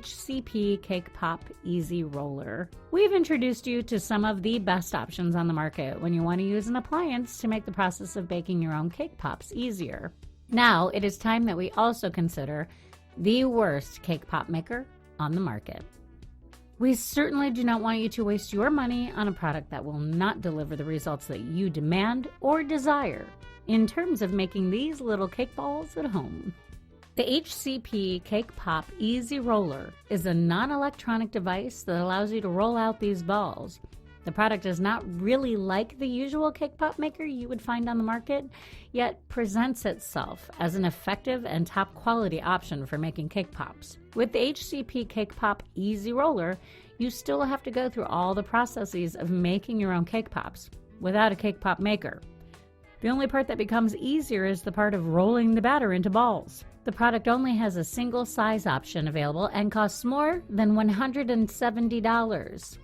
HCP Cake Pop Easy Roller. We've introduced you to some of the best options on the market when you want to use an appliance to make the process of baking your own cake pops easier. Now it is time that we also consider the worst cake pop maker on the market. We certainly do not want you to waste your money on a product that will not deliver the results that you demand or desire in terms of making these little cake balls at home. The HCP Cake Pop Easy Roller is a non-electronic device that allows you to roll out these balls. The product is not really like the usual cake pop maker you would find on the market, yet presents itself as an effective and top quality option for making cake pops. With the HCP Cake Pop Easy Roller, you still have to go through all the processes of making your own cake pops without a cake pop maker. The only part that becomes easier is the part of rolling the batter into balls. The product only has a single size option available and costs more than $170.